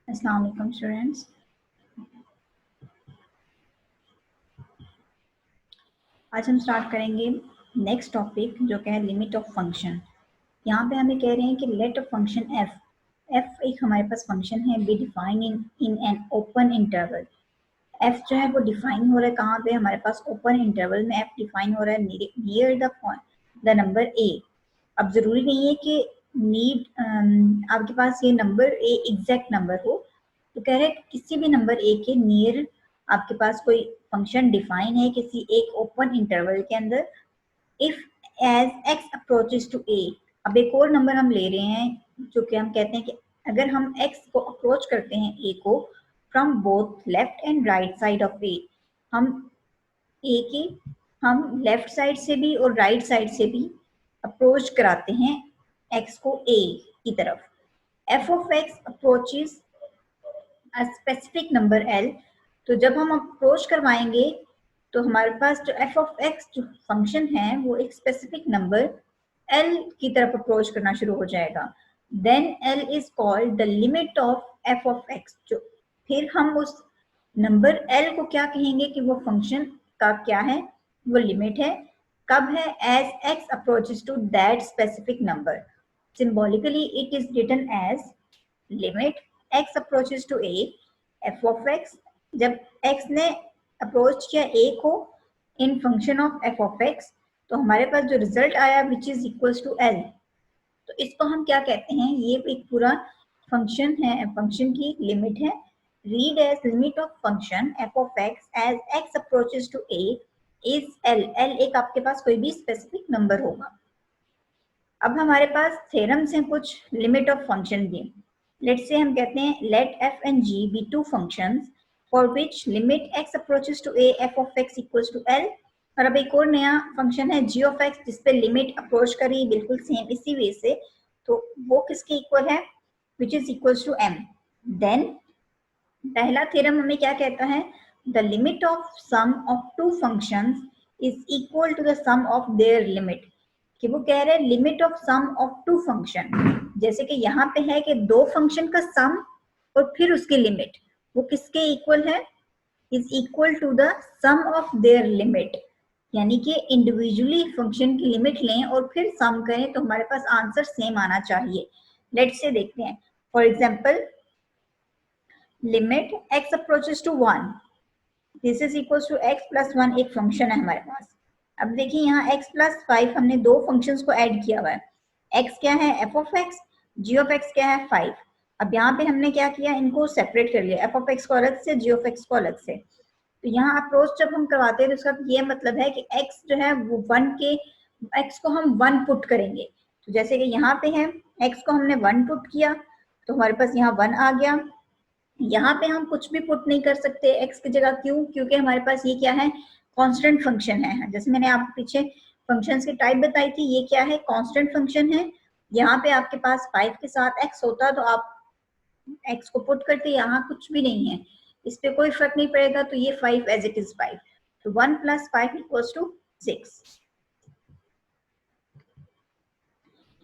अस्सलाम वालेकुम स्टूडेंट्स। आज हम स्टार्ट करेंगे नेक्स्ट टॉपिक जो कि है लिमिट ऑफ फंक्शन। यहाँ पे हमें कह रहे हैं कि लेट अ फंक्शन एफ एक हमारे पास फंक्शन है be defined in an open interval. F जो है वो डिफाइन हो रहा है कहाँ पे, हमारे पास ओपन इंटरवल में एफ डिफाइन हो रहा है नियर द नंबर ए। अब जरूरी नहीं है कि आपके पास ये नंबर ए एग्जैक्ट नंबर हो, तो कह रहे हैं किसी भी नंबर ए के नियर आपके पास कोई फंक्शन डिफाइन है किसी एक ओपन इंटरवल के अंदर, if as X approaches to A. अब एक और नंबर हम ले रहे हैं जो कि हम कहते हैं कि अगर हम एक्स को अप्रोच करते हैं ए को from both left and right side of A, हम ए के हम लेफ्ट साइड से भी और राइट साइड से भी अप्रोच कराते हैं एक्स को ए की तरफ। F of x approaches a specific number L. तो जब हम अप्रोच करवाएंगे तो हमारे पास जो एफ ऑफ एक्स जो फंक्शन है वो एक स्पेसिफिक नंबर एल की तरफ अप्रोच करना शुरू हो जाएगा। Then l is called the limit of f of x. जो फिर हम उस नंबर एल को क्या कहेंगे कि वो फंक्शन का क्या है, वो लिमिट है। कब है? As X approaches to that specific number. Symbolically it is written as limit x approaches to a f of x। जब x ने अप्रोच किया a को in function of f of x, तो हमारे पास जो रिजल्ट आया which is equals to l, तो इसको हम क्या कहते हैं, ये एक पूरा फंक्शन है, फंक्शन की लिमिट है। Read as limit of function f of x as x approaches to a is l। l एक आपके पास कोई भी स्पेसिफिक नंबर होगा। अब हमारे पास थ्योरम्स हैं कुछ लिमिट ऑफ फंक्शन की। लेट्स से हम कहते हैं late f and g be two functions for which limit x approaches to a f of x equals to l। और अब एक और नया फंक्शन है g of x जिसपे लिमिट अप्रोच करी बिल्कुल सेम इसी वे से, तो वो किसके इक्वल है, which is equals to m। Then पहला थ्योरम हमें क्या कहता है, the limit of sum of two functions is equal to the sum of their limit. कि वो कह रहे हैं limit of sum of two function, जैसे कि यहाँ पे है कि दो फंक्शन का सम और फिर उसकी लिमिट वो किसके इक्वल है, is equal to the sum of their limit. यानी कि इंडिविजुअली फंक्शन की लिमिट लें और फिर सम करें तो हमारे पास आंसर सेम आना चाहिए। लेट्स से देखते हैं, for example limit x approaches to 1 this is equals to x plus 1 एक फंक्शन है हमारे पास। अब देखिए यहाँ x प्लस 5 हमने दो फंक्शंस को ऐड किया हुआ है। x क्या है, f of x, g of x क्या है 5। अब यहाँ पे हमने क्या किया, इनको सेपरेट कर लिया, f ऑफ x को अलग से, g ऑफ x को अलग से। तो यहाँ अप्रोच जब हम करवाते हैं तो उसका ये मतलब है कि x जो है वो 1 के, x को हम 1 पुट करेंगे। तो जैसे कि यहाँ पे है x को हमने 1 पुट किया तो हमारे पास यहाँ 1 आ गया। यहाँ पे हम कुछ भी पुट नहीं कर सकते x की जगह, क्यों, क्योंकि हमारे पास ये क्या है, कांस्टेंट फंक्शन है। जैसे मैंने आपको पीछे फंक्शंस की टाइप बताई थी, ये क्या है, कांस्टेंट फंक्शन है। यहाँ पे आपके पास 5 के साथ x होता तो आप x को पुट करते, यहाँ कुछ भी नहीं है, इस पे कोई फर्क नहीं पड़ेगा, तो ये 5 एज इट इज 5। तो 1 + 5 = 6।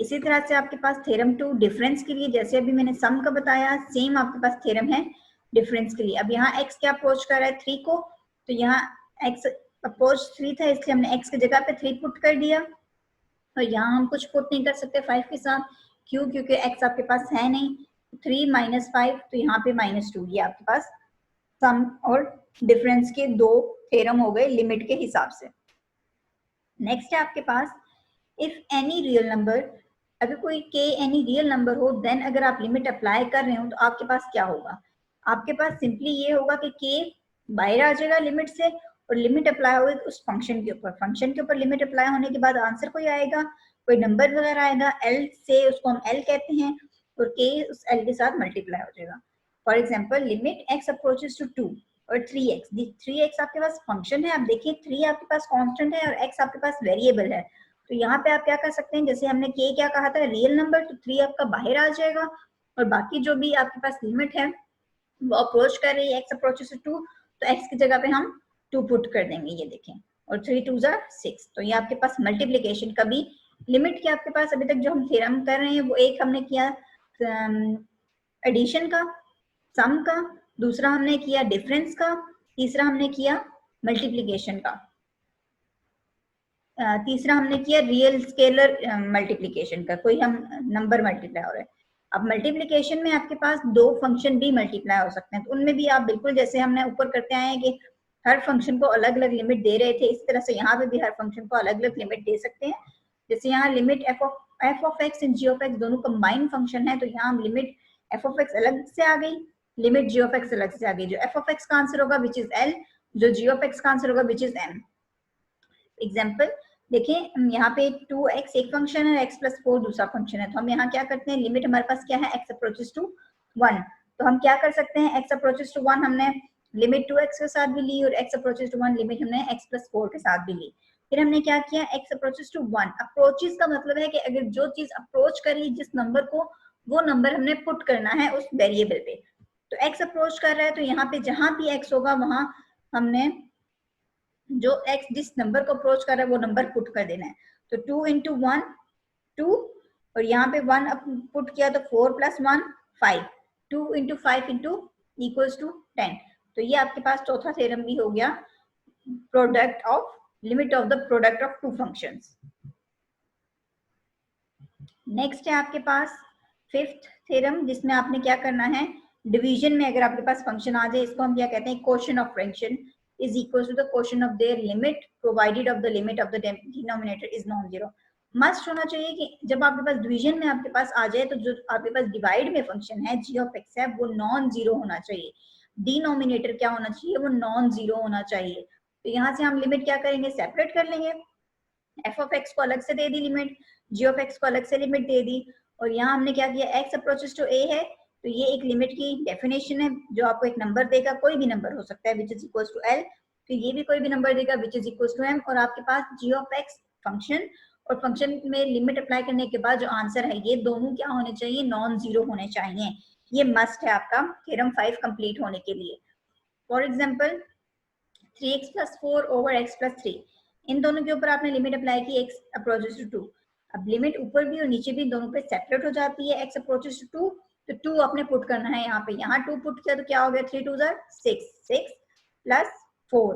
इसी तरह से आपके पास थ्योरम 2 डिफरेंस के लिए, जैसे अभी मैंने सम का बताया, सेम आपके पास थ्योरम है डिफरेंस के लिए। अब यहाँ x क्या अप्रोच कर रहा है 3 को, तो यहाँ x अप्रोच 3 था इसलिए हमने x की जगह पे 3 पुट कर दिया। और यहाँ हम कुछ पुट नहीं कर सकते 5 के साथ, क्यों, क्योंकि x आपके पास है नहीं। 3 - 5 तो यहाँ पे -2, ये आपके पास सम और डिफरेंस के दो थ्योरम हो गए लिमिट के हिसाब से। नेक्स्ट है आपके पास इफ एनी रियल नंबर, अगर कोई k एनी रियल नंबर हो, देन अगर आप लिमिट अप्लाई कर रहे हो तो आपके पास क्या होगा, आपके पास सिंपली ये होगा कि k बाहर आ जाएगा लिमिट से और लिमिट अप्लाई होगी उस फंक्शन के ऊपर। फंक्शन के ऊपर लिमिट अप्लाई होने के बाद आंसर कोई आएगा, कोई नंबर वगैरह आएगा l से, उसको हम l कहते हैं, और k उस l के साथ मल्टीप्लाई हो जाएगा। For example limit x approaches to 2 और 3x। 3x आपके पास फंक्शन है, आप देखिए 3 आपके पास कांस्टेंट है और x आपके पास वेरिएबल है। तो यहाँ पे आप क्या कर सकते हैं, जैसे हमने k क्या कहा था, रियल नंबर, तो 3 आपका बाहर आ जाएगा और बाकी जो भी आपके पास लिमिट है वो अप्रोच कर रही है x अप्रोचेस टू 2, तो x की जगह पे हम 2 पुट कर देंगे, ये देखें, और 3 2 = 6। तो ये आपके पास मल्टीप्लीकेशन का भी लिमिट के आपके पास अभी तक जो हम थ्योरम कर रहे हैं वो एक हमने किया एडिशन का, सम का, दूसरा हमने किया डिफरेंस का, तीसरा हमने किया मल्टीप्लिकेशन का, तीसरा हमने किया रियल स्केलर मल्टीप्लिकेशन का, कोई हम नंबर मल्टीप्लाई हो रहा है। अब मल्टीप्लिकेशन में आपके पास दो फंक्शन भी मल्टीप्लाई हो सकते हैं, तो उनमें भी आप बिल्कुल जैसे हमने ऊपर करते आए हैं कि हर फंक्शन को अलग अलग लिमिट दे रहे थे, इस तरह से यहाँ पे भी हर फंक्शन को अलग अलग लिमिट दे सकते हैं। जैसे यहाँ limit f of x and g of x दोनों कंबाइंड फंक्शन है, तो यहाँ लिमिट एफ ऑफ एक्स अलग से आ गई, लिमिट जी ऑफ एक्स अलग से आ गई। जो एफ ऑफ एक्स का आंसर होगा विच इज एल, जो जी ऑफ एक्स का आंसर होगा विच इज एम। एग्जाम्पल देखिए, यहाँ पे 2x एक फंक्शन है, x प्लस 4 दूसरा फंक्शन है, तो हम यहाँ क्या करते हैं, लिमिट हमारे पास क्या है, x अप्रोचेस टू 1, तो हम क्या कर सकते हैं, x अप्रोचेस टू 1 हमने लिमिट 2x के साथ भी ली और x अप्रोचेस टू 1 लिमिट हमने x प्लस 4 के साथ भी ली। फिर हमने क्या किया, x अप्रोचेस टू 1, अप्रोचेस का मतलब है कि अगर जो चीज अप्रोच कर ली जिस नंबर को, वो नंबर हमने पुट करना है उस वेरिएबल पे। तो x अप्रोच कर रहा है, तो यहाँ पे जहां भी x होगा वहां हमने जो x जिस नंबर को अप्रोच कर रहा है वो नंबर पुट कर देना है। तो 2 इंटू 1 2, और यहाँ पे 1 पुट किया तो 4 plus 1 5, 2 into 5 into equals to 10। तो ये आपके पास चौथा थ्योरम भी हो गया, product of limit of the product of two functions. Next है आपके पास फिफ्थ थ्योरम, जिसमें आपने क्या करना है, डिवीजन में अगर आपके पास फंक्शन आ जाए, इसको हम क्या कहते हैं, quotient of fraction is equals to the quotient of their limit provided of the limit of the denominator is non-zero। Must होना चाहिए कि जब आपके पास डिवीजन में आपके पास आ जाए तो जो आपके पास डिवाइड में फंक्शन है जी ऑफ एक्स है वो नॉन जीरो होना चाहिए, डिनोमिनेटर क्या होना चाहिए, वो नॉन जीरो होना चाहिए। तो यहाँ से हम लिमिट क्या करेंगे, सेपरेट कर लेंगे, एफ ऑफ एक्स को अलग से दे दी लिमिट, जी ऑफ एक्स को अलग से लिमिट दे दी, और यहाँ हमने क्या किया, एक्स अप्रोचेस टू ए है, तो ये एक लिमिट की डेफिनेशन है जो आपको एक नंबर देगा, कोई भी नंबर हो सकता है which is equals to l, तो ये भी कोई भी नंबर देगा which is equals to m, और आपके पास जी ऑफ एक्स फंक्शन और फंक्शन में लिमिट अप्लाई करने के बाद जो आंसर है ये दोनों क्या होने चाहिए, नॉन जीरो होने चाहिए। ये मस्ट है आपका थ्योरम 5 कंप्लीट होने के लिए। For example 3x plus 4 over x plus 3, इन दोनों के ऊपर आपने लिमिट अप्लाई की x अप्रोचेस टू 2, अब लिमिट ऊपर भी और नीचे भी दोनों पे सेपरेट हो जाती है, x अप्रोचेस टू 2, तो 2 आपने पुट करना है यहाँ पे, यहाँ 2 पुट किया तो क्या हो गया, 3 2 6 6 प्लस 4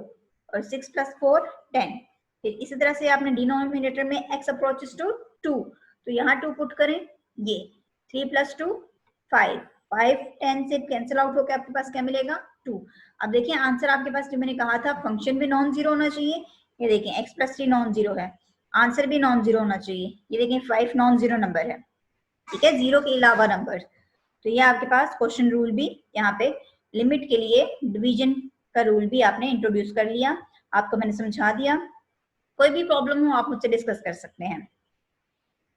और 6 प्लस 4 10। फिर इसी तरह से आपने डिनोमिनेटर में x अप्रोचेस टू 2, तो यहाँ 2 पुट करें, ये 3 प्लस 2 5 5 10 से कैंसिल आउट होकर आपके पास क्या मिलेगा, 2। अब देखिए आंसर आपके पास जो मैंने कहा था फंक्शन भी नॉन जीरो होना चाहिए, ये देखें x प्लस 3 नॉन जीरो है, आंसर भी नॉन जीरो होना चाहिए, ये देखें 5 नॉन जीरो नंबर है, ठीक है, जीरो के अलावा नंबर। तो ये आपके पास क्वेश्चन रूल भी यहाँ पे लिमिट के लिए डिवीजन का रूल भी आपने इंट्रोड्यूस कर लिया, आपको मैंने समझा दिया, कोई भी प्रॉब्लम हो आप मुझसे डिस्कस कर सकते हैं।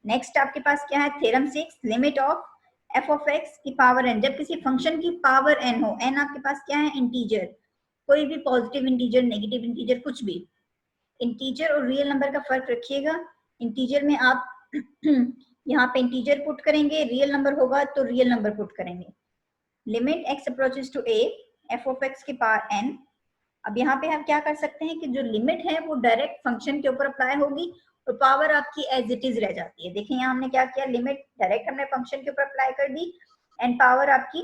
नेक्स्ट आपके पास क्या है, theorem 6, limit of f of x की पावर एन, जब किसी फंक्शन की पावर एन हो, एन आपके पास क्या है, इंटीजर, कोई भी पॉजिटिव इंटीजर नेगेटिव इंटीजर कुछ भी, इंटीजर और रियल नंबर का फर्क रखिएगा, इंटीजर में आप यहाँ पे इंटीजर पुट करेंगे, रियल नंबर होगा तो रियल नंबर पुट करेंगे। Limit x approaches to a f of x की पावर एन, अब यहाँ पे हम क्या कर सकते हैं कि जो लिमिट है वो डायरेक्ट फंक्शन के ऊपर अप्लाई होगी और पावर आपकी एज इट इज रह जाती है। देखिए यहाँ हमने क्या किया, लिमिट डायरेक्ट हमने फंक्शन के ऊपर अप्लाई कर दी एंड पावर आपकी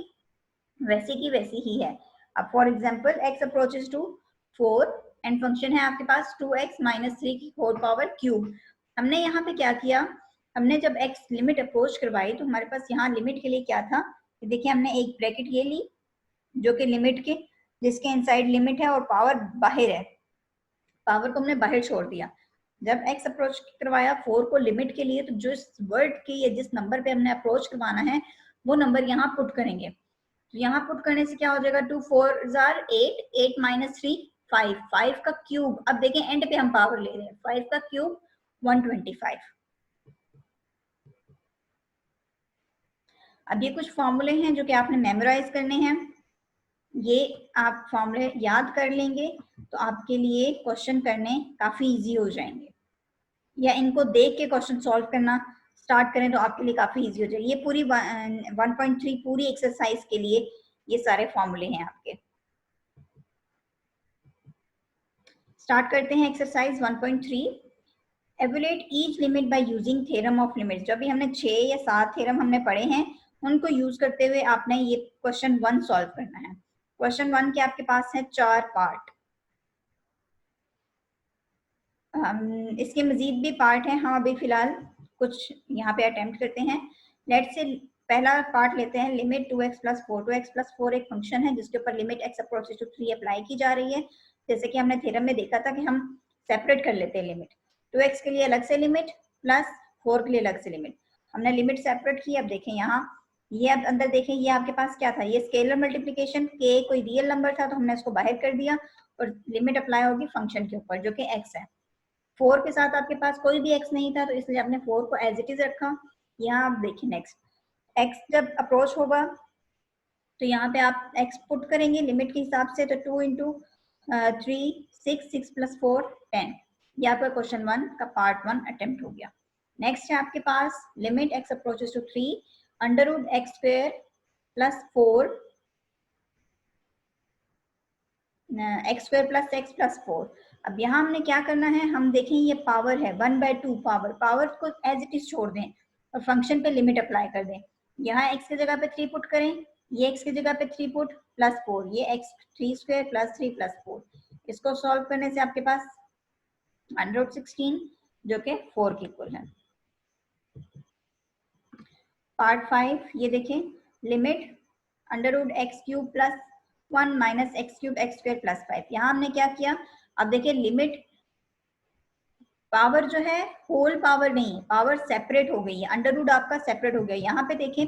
वैसी की वैसी ही है। अब for example x approaches to 4 and function है आपके पास 2x माइनस 3 की होल पावर क्यूब। हमने यहाँ पे क्या किया, हमने जब x लिमिट अप्रोच करवाई तो हमारे पास यहाँ लिमिट के लिए क्या था, देखिए हमने एक ब्रैकेट ये ली जो कि लिमिट के, जिसके इनसाइड लिमिट है और पावर बाहर है, पावर को हमने बाहर छोड़ दिया। जब x अप्रोच करवाया 4 को लिमिट के लिए, तो जिस वर्ड के या जिस नंबर पे हमने अप्रोच करवाना है वो नंबर यहाँ पुट करेंगे, तो यहाँ पुट करने से क्या हो जाएगा, 2 4 8 8 माइनस 3 5 5 का क्यूब, अब देखें एंड पे हम पावर ले रहे हैं, 5 का क्यूब 125। अब ये कुछ फॉर्मूले हैं जो कि आपने मेमोराइज करने हैं, ये आप फॉर्मूले याद कर लेंगे तो आपके लिए क्वेश्चन करने काफी इजी हो जाएंगे, या इनको देख के क्वेश्चन सॉल्व करना स्टार्ट करें तो आपके लिए काफी इजी हो जाएगी। ये पूरी 1.3 पूरी एक्सरसाइज के लिए ये सारे फॉर्मूले हैं आपके। स्टार्ट करते हैं exercise 1.3, evaluate each limit by using theorem of limits. जो भी हमने 6 या 7 थ्योरम हमने पढ़े हैं उनको यूज करते हुए आपने ये क्वेश्चन 1 सॉल्व करना है। क्वेश्चन 1 के आपके पास है 4 पार्ट। इसके मजीद भी पार्ट हैं, हम अभी फिलहाल कुछ यहाँ पे अटेम्प्ट करते हैं। लेट से पहला पार्ट लेते हैं, limit 2x plus 4। 2x plus 4 एक फंक्शन है जिसके ऊपर limit x approaches to 3 apply की जा रही है। जैसे कि हमने थ्योरम में देखा था कि हम सेपरेट कर लेते हैं लिमिट, 2x के लिए अलग से लिमिट प्लस 4 के लिए अलग से लिमिट। हमने लिमिट सेपरेट की। अब देखें यहाँ, ये अब अंदर देखें, ये आपके पास क्या था, ये स्केलर मल्टीप्लीकेशन, k कोई रियल नंबर था तो हमने उसको बाहर कर दिया और लिमिट अप्लाई होगी फंक्शन के ऊपर जो कि x है। 4 के साथ आपके पास कोई भी x नहीं था तो इसलिए आपने 4 को एज इट इज रखा। यहाँ आप देखिए नेक्स्ट, x जब अप्रोच होगा तो यहाँ पे आप x पुट करेंगे लिमिट के हिसाब से, तो 2 इंटू 3 6, 6 प्लस 4 10। ये आपका क्वेश्चन 1 का पार्ट 1 अटेम्प्ट हो गया। नेक्स्ट है आपके पास limit x approaches to 3 under root X square plus 4 X square plus X plus 4। अब यहाँ हमने क्या करना है, हम देखें ये पावर है 1/2 पावर, पावर को एज इट इज छोड़ दें और फंक्शन पे लिमिट अप्लाई कर दें। यहाँ x की जगह पे 3 पुट करें, ये x की जगह पे 3 पुट प्लस 4, ये x 3 स्क्वायर प्लस 3 प्लस 4। इसको सॉल्व करने से आपके पास 116 जो कि 4 के इक्वल है। पार्ट 5 ये देखें, limit under root x cube plus 1 minus x cube x square plus 5। यहाँ हमने क्या किया, अब देखिए लिमिट पावर जो है होल पावर नहीं है, पावर सेपरेट हो गई है, अंडर रूट आपका सेपरेट हो गया। यहाँ पे देखें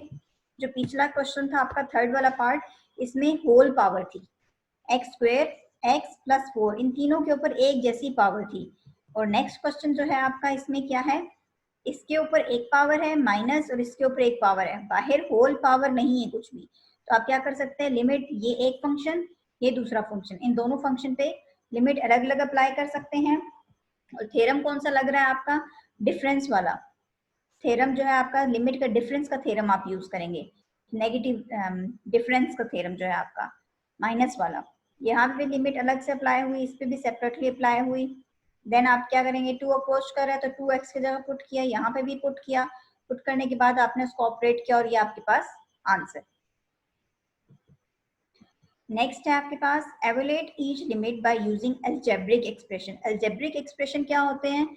जो पिछला क्वेश्चन था आपका थर्ड वाला पार्ट, इसमें होल पावर थी एक्स स्क्वायर एक्स प्लस 4, इन तीनों के ऊपर एक जैसी पावर थी। और नेक्स्ट क्वेश्चन जो है आपका इसमें क्या है, इसके ऊपर एक पावर है माइनस और इसके ऊपर एक पावर है, बाहर होल पावर नहीं है कुछ भी। तो आप क्या कर सकते हैं, लिमिट ये एक फंक्शन ये दूसरा फंक्शन, इन दोनों फंक्शन पे लिमिट अलग अलग अप्लाई कर सकते हैं। और थ्योरम कौन सा लग रहा है आपका, डिफरेंस वाला थ्योरम जो है आपका, लिमिट का डिफरेंस का थ्योरम आप यूज करेंगे। नेगेटिव डिफरेंस का थ्योरम जो है आपका माइनस वाला, यहाँ पे लिमिट अलग से अप्लाई हुई, इस पे भी सेपरेटली अप्लाई हुई। देन आप क्या करेंगे, 2 अप्रोच कर रहे हैं तो 2x की जगह पुट किया, यहाँ पे भी पुट किया, पुट करने के बाद आपने उसको ऑपरेट किया और ये आपके पास आंसर। नेक्स्ट है आपके पास evaluate each limit by using algebraic expression. Algebraic expression क्या होते हैं,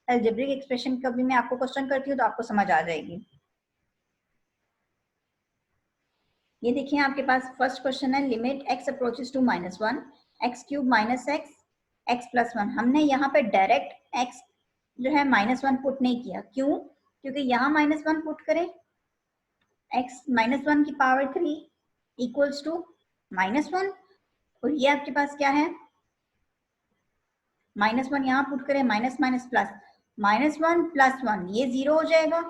अलजेब्रिक एक्सप्रेशन कभी मैं आपको क्वेश्चन करती हूँ तो आपको समझ आ जाएगी। ये देखिए आपके पास फर्स्ट क्वेश्चन है, limit x approaches to -1 x cube minus x x plus 1। हमने यहाँ पे डायरेक्ट x जो है -1 पुट नहीं किया, क्यों, क्योंकि यहाँ -1 पुट करें x -1 की पावर 3 इक्वल्स टू -1, और ये आपके पास क्या है -1, यहाँ पुट करें माइनस माइनस प्लस, -1 प्लस 1 ये 0 हो जाएगा,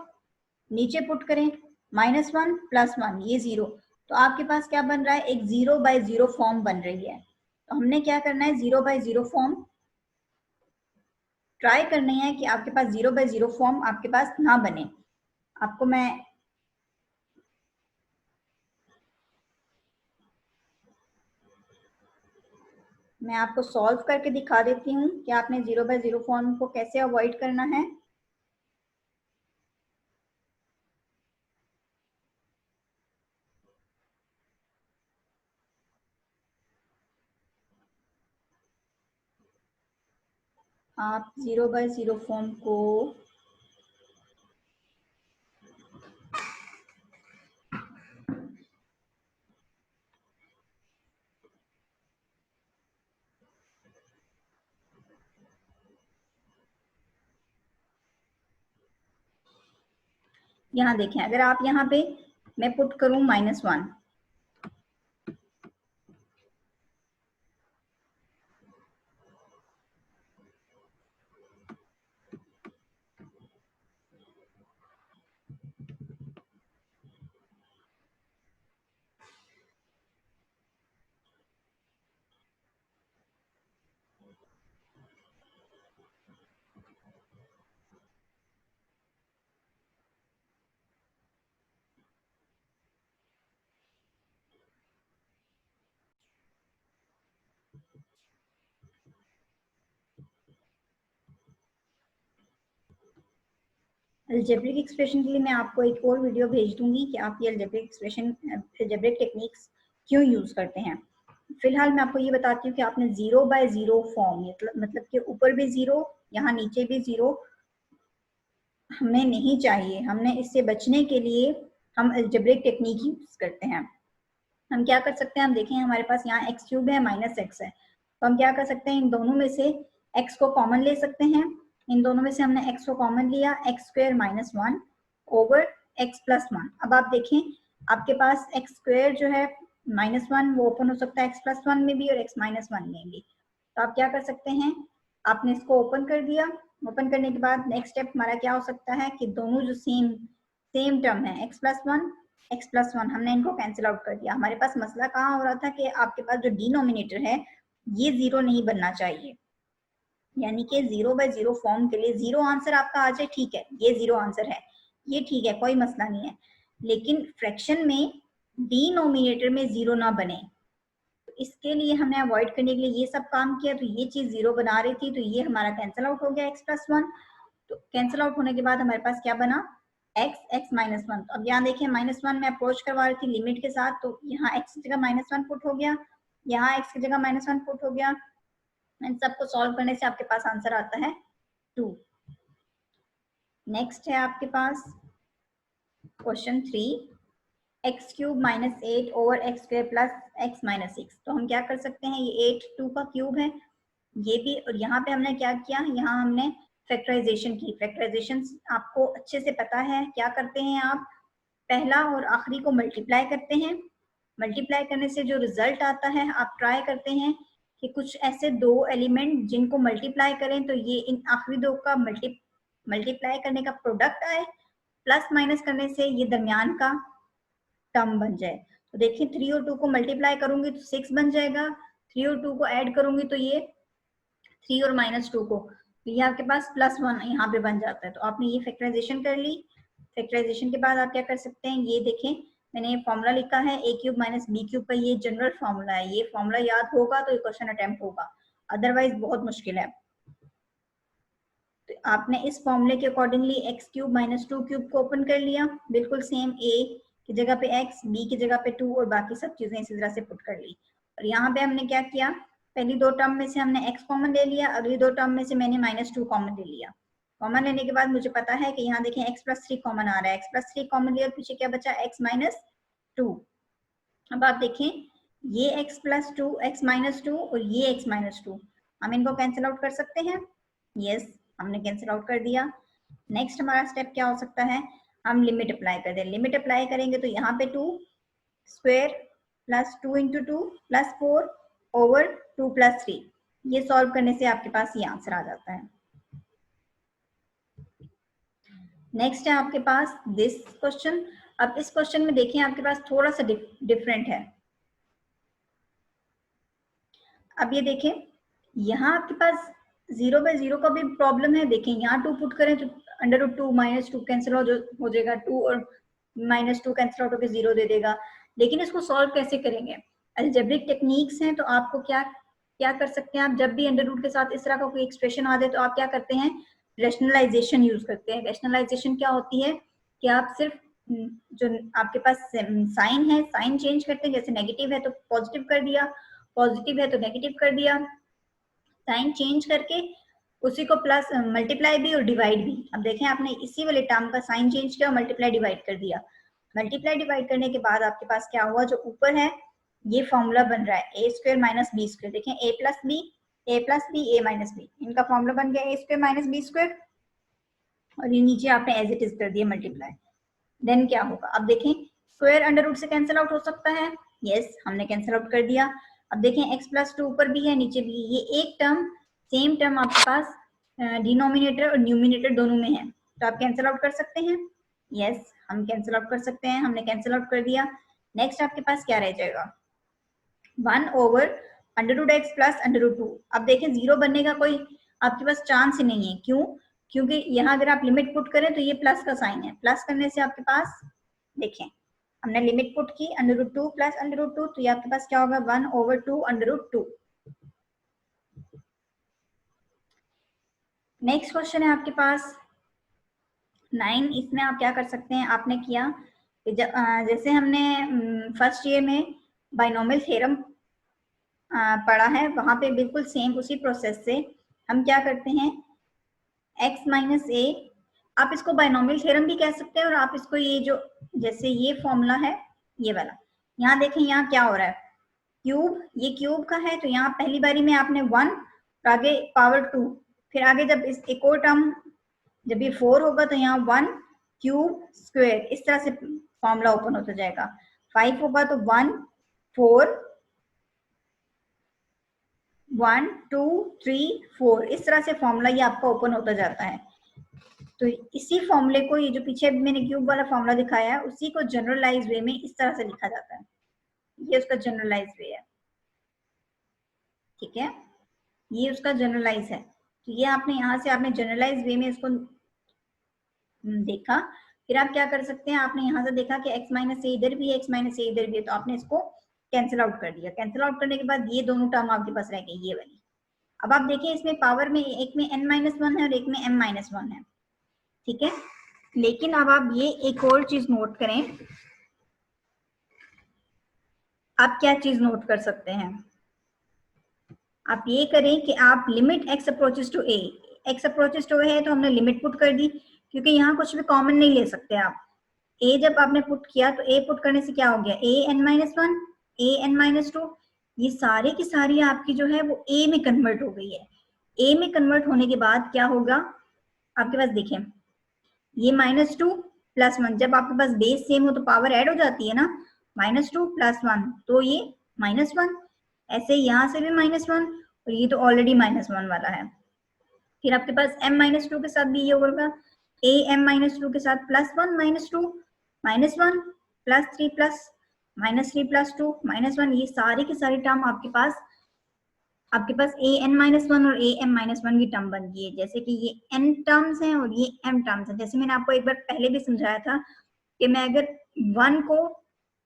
नीचे पुट करें -1 प्लस 1 ये 0। तो आपके पास क्या बन रहा है, एक 0/0 फॉर्म बन रही है। तो हमने क्या करना है, 0/0 फॉर्म ट्राई करनी है कि आपके पास 0/0 फॉर्म आपके पास ना बने। आपको मैं आपको सॉल्व करके दिखा देती हूँ कि आपने 0/0 फॉर्म को कैसे अवॉइड करना है। आप 0/0 फॉर्म को यहाँ देखें, अगर आप यहाँ पे मैं पुट करूं -1, अलजेब्रिक एक्सप्रेशन के लिए मैं आपको एक और वीडियो भेज दूंगी कि आप ये अलजेब्रिक एक्सप्रेशन, अलजेब्रिक टेक्निक्स क्यों यूज करते हैं। फिलहाल मैं आपको ये बताती हूँ कि आपने 0 बाय 0 फॉर्म, मतलब कि ऊपर भी 0, यहाँ नीचे भी 0 हमें नहीं चाहिए। हमने इससे बचने के लिए हम अलजेब्रिक टेक्निक यूज करते हैं। हम क्या कर सकते हैं, हम देखें हमारे पास यहाँ एक्स क्यूब है माइनस एक्स है, तो हम क्या कर सकते हैं, इन दोनों में से एक्स को कॉमन ले सकते हैं। इन दोनों में से हमने एक्स को कॉमन लिया, x square minus 1 over x plus 1। अब आप देखें आपके पास एक्स स्क्वायर जो है -1 वो ओपन हो सकता है एक्स प्लस 1 में भी और एक्स माइनस 1 में भी। तो आप क्या कर सकते हैं, आपने इसको ओपन कर दिया। ओपन करने के बाद नेक्स्ट स्टेप हमारा क्या हो सकता है कि दोनों जो सेम टर्म है एक्स प्लस 1 हमने इनको कैंसिल आउट कर दिया। हमारे पास मसला कहाँ हो रहा था कि आपके पास जो डिनोमिनेटर है ये 0 नहीं बनना चाहिए, यानी कि 0 बाय 0 फॉर्म के लिए 0 आंसर आपका आ जाए, ठीक है, ये 0 आंसर है, ये ठीक है, कोई मसला नहीं है। लेकिन फ्रैक्शन में डिनोमिनेटर में 0 ना बने, तो इसके लिए हमने अवॉइड करने के लिए ये सब काम किया। तो ये चीज 0 बना रही थी, तो ये हमारा कैंसिल आउट हो गया एक्स प्लस 1। तो कैंसिल आउट होने के बाद हमारे पास क्या बना, एक्स माइनस 1। तो अब यहाँ देखिए -1 में अप्रोच करवा रही थी लिमिट के साथ, तो यहाँ एक्स की जगह -1 पुट हो गया, यहाँ एक्स की जगह -1 पुट हो गया। इन सबको सॉल्व करने से आपके पास आंसर आता है 2। नेक्स्ट है आपके पास question 3, X cube minus 8 over X square plus X minus 6। तो हम क्या कर सकते हैं, ये 8 2 का क्यूब है ये भी, और यहाँ पे हमने क्या किया, यहाँ हमने फैक्टराइजेशन की। फैक्टराइजेशन आपको अच्छे से पता है, क्या करते हैं आप, पहला और आखिरी को मल्टीप्लाई करते हैं। मल्टीप्लाई करने से जो रिजल्ट आता है आप ट्राई करते हैं कि कुछ ऐसे दो एलिमेंट जिनको मल्टीप्लाई करें तो ये इन आखिरी दो का मल्टीप्लाई करने का प्रोडक्ट आए, प्लस माइनस करने से ये दरमियान का टर्म बन जाए। तो देखिए 3 और 2 को मल्टीप्लाई करूंगी तो 6 बन जाएगा, 3 और 2 को ऐड करूंगी तो ये 3 और -2 को, तो ये आपके पास +1 यहाँ पे बन जाता है। तो आपने ये फैक्टराइजेशन कर ली। फैक्टराइजेशन के बाद आप क्या कर सकते हैं, ये देखें मैंने फॉर्मूला लिखा है a cube minus b cube का, ये जनरल फॉर्मूला है। ये फॉर्मूला याद होगा तो ये क्वेश्चन अटेम्प्ट होगा, अदरवाइज बहुत मुश्किल है। तो आपने इस फॉर्मूले के accordingly x cube minus 2 cube को ओपन कर लिया, बिल्कुल सेम a की जगह पे x, b की जगह पे 2 और बाकी सब चीजें इसी तरह से पुट कर ली। और यहाँ पे हमने क्या किया, पहली दो टर्म में से हमने x कॉमन ले लिया, अगली दो टर्म में से मैंने -2 कॉमन ले लिया। कॉमन लेने के बाद मुझे पता है कि यहाँ देखें x प्लस 3 कॉमन आ रहा है, x प्लस 3 कॉमन लिया, पीछे क्या बचा, x माइनस 2। अब आप देखें ये x प्लस 2, x माइनस 2 और ये x माइनस 2, हम इनको कैंसिल आउट कर सकते हैं। यस, हमने कैंसिल आउट कर दिया। नेक्स्ट हमारा स्टेप क्या हो सकता है, हम लिमिट अप्लाई कर दें। लिमिट अप्लाई करेंगे तो यहाँ पे 2 square plus 2 into 2 plus 4 over 2 plus 3, ये सॉल्व करने से आपके पास ये आंसर आ जाता है। नेक्स्ट है आपके पास दिस क्वेश्चन। अब इस क्वेश्चन में देखिए आपके पास थोड़ा सा डिफरेंट है। अब ये देखें यहाँ आपके पास 0 बाय 0 का भी प्रॉब्लम है। देखें यहाँ 2 पुट करें तो √2 -2 कैंसिल हो जाएगा, 2 और -2 कैंसिल आउट होकर 0 दे देगा। लेकिन इसको सॉल्व कैसे करेंगे, अलजेब्रिक टेक्निक्स हैं, तो आपको क्या क्या कर सकते हैं, आप जब भी अंडर रूट के साथ इस तरह का कोई एक्सप्रेशन आ जाए तो आप क्या करते हैं, रेशनलाइजेशन यूज करते हैं। रेशनलाइजेशन क्या होती है कि आप सिर्फ जो आपके पास साइन है, साइन चेंज करते हैं। जैसे नेगेटिव है तो पॉजिटिव कर दिया, पॉजिटिव है तो नेगेटिव कर दिया, साइन चेंज करके उसी को प्लस मल्टीप्लाई भी और डिवाइड भी। अब देखें आपने इसी वाले टर्म का साइन चेंज किया और मल्टीप्लाई डिवाइड कर दिया। मल्टीप्लाई डिवाइड करने के बाद आपके पास क्या हुआ, जो ऊपर है ये फॉर्मूला बन रहा है a square minus b square. देखें a plus b a minus b, इनका फॉर्मूला बन गया a square minus b square, और ये नीचे आपने एज इट इज कर दिया मल्टीप्लाई। देन क्या होगा, अब देखें स्क्वायर अंडर रूट से कैंसिल आउट हो सकता है। यस, हमने कैंसिल आउट कर दिया। अब देखें x प्लस 2 ऊपर भी है नीचे भी, ये एक टर्म सेम टर्म आपके पास डिनोमिनेटर और न्यूमिनेटर दोनों में है, तो आप कैंसिल आउट कर सकते हैं। यस, हम कैंसिल आउट कर सकते हैं, हमने कैंसिल आउट कर दिया। नेक्स्ट आपके पास क्या रह जाएगा, 1 ओवर √x प्लस √2। अब देखें 0 बनने का कोई आपके पास चांस ही नहीं है। क्यों, क्योंकि यहाँ अगर आप लिमिट पुट करें तो ये प्लस का साइन है, प्लस करने से आपके पास देखें हमने लिमिट पुट की √2 प्लस √2, तो ये आपके पास क्या होगा, 1 ओवर 2 √2। नेक्स्ट क्वेश्चन है आपके पास 9 इसमें आप क्या कर सकते हैं, आपने किया कि जैसे हमने फर्स्ट ईयर में बाइनोमियल थ्योरम पढ़ा है, वहां पे बिल्कुल सेम उसी प्रोसेस से हम क्या करते हैं, x माइनस ए, आप इसको बाइनोमियल थ्योरम भी कह सकते हैं और आप इसको ये जो जैसे ये फॉर्मूला है ये वाला, यहाँ देखें यहाँ क्या हो रहा है, क्यूब, ये क्यूब का है तो यहाँ पहली बारी में आपने 1 और आगे पावर 2, फिर आगे जब इस एक और टर्म जब ये 4 होगा तो यहाँ 1 क्यूब स्क्वायर, इस तरह से फॉर्मूला ओपन होता जाएगा। 5 होगा तो 1 4 1 2 3 4, इस तरह से फॉर्मूला ये आपका ओपन होता जाता है। तो इसी फॉर्मूले को, ये जो पीछे मैंने क्यूब वाला फॉर्मूला दिखाया है, उसी को जनरलाइज वे में इस तरह से लिखा जाता है, ये उसका जनरलाइज वे है, ठीक है, ये उसका जनरलाइज है। तो ये आपने यहाँ से आपने जनरलाइज वे में इसको देखा, फिर आप क्या कर सकते हैं, आपने यहाँ से देखा कि x माइनस ए इधर भी है, x माइनस ए इधर भी है, तो आपने इसको कैंसिल आउट कर दिया। कैंसिल आउट करने के बाद ये दोनों टर्म आपके पास रह गई, ये वाली। अब आप देखिए इसमें पावर में एक में n माइनस 1 है और एक में m माइनस 1 है, ठीक है। लेकिन अब आप ये एक और चीज नोट करें, आप क्या चीज नोट कर सकते हैं, आप ये करें कि आप limit x approaches to a, x approaches to a है तो हमने लिमिट पुट कर दी, क्योंकि यहाँ कुछ भी कॉमन नहीं ले सकते आप। a जब आपने पुट किया तो a पुट करने से क्या हो गया, a n minus 1 a n minus 2, ये सारी की सारी आपकी जो है वो a में कन्वर्ट हो गई है। a में कन्वर्ट होने के बाद क्या होगा आपके पास, देखें ये -2 +1, जब आपके पास बेस सेम हो तो पावर ऐड हो जाती है ना, -2 +1 तो ये -1, ऐसे यहाँ से भी -1 और ये तो ऑलरेडी -1 वाला है। फिर आपके पास m-2 के साथ भी ये होगा, a m-2 के साथ +1 -2 -1 +3 -3 +2 -1, ये सारी की सारी टर्म आपके पास a n-1 और a m-1 की टर्म बन गई है। जैसे कि ये n टर्म्स हैं और ये m टर्म्स हैं। जैसे मैंने आपको एक बार पहले भी समझाया था कि मैं अगर 1 को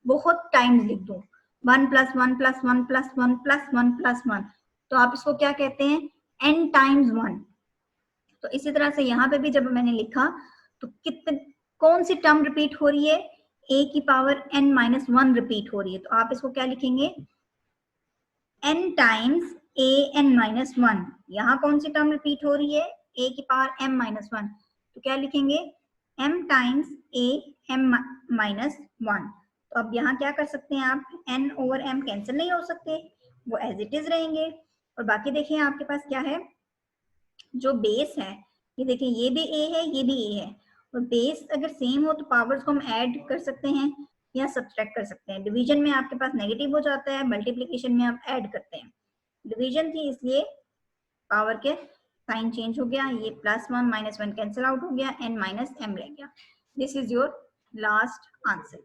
बहुत टाइम्स लिख दूं, 1 + 1 + 1 + 1 + 1 + 1, तो आप इसको क्या कहते हैं, n टाइम्स 1। तो इसी तरह से यहाँ पे भी जब मैंने लिखा तो कितने कौन सी टर्म रिपीट हो रही है, a की पावर n-1 रिपीट हो रही है, तो आप इसको क्या लिखेंगे, n टाइम्स a n-1। यहाँ कौन सी टर्म रिपीट हो रही है, a की पावर m-1, तो क्या लिखेंगे, m टाइम्स a m-1। तो अब यहाँ क्या कर सकते हैं आप, n ओवर m कैंसिल नहीं हो सकते, वो एज इट इज रहेंगे। और बाकी देखिए आपके पास क्या है, जो बेस है, ये देखिए ये भी a है ये भी a है, और बेस अगर सेम हो तो पावर्स को हम ऐड कर सकते हैं या सब्ट्रैक्ट कर सकते हैं। डिवीजन में आपके पास नेगेटिव हो जाता है, मल्टीप्लिकेशन में आप ऐड करते हैं। डिवीजन थी इसलिए पावर के साइन चेंज हो गया, ये +1 -1 कैंसिल आउट हो गया, n - m रह गया। This is your last answer.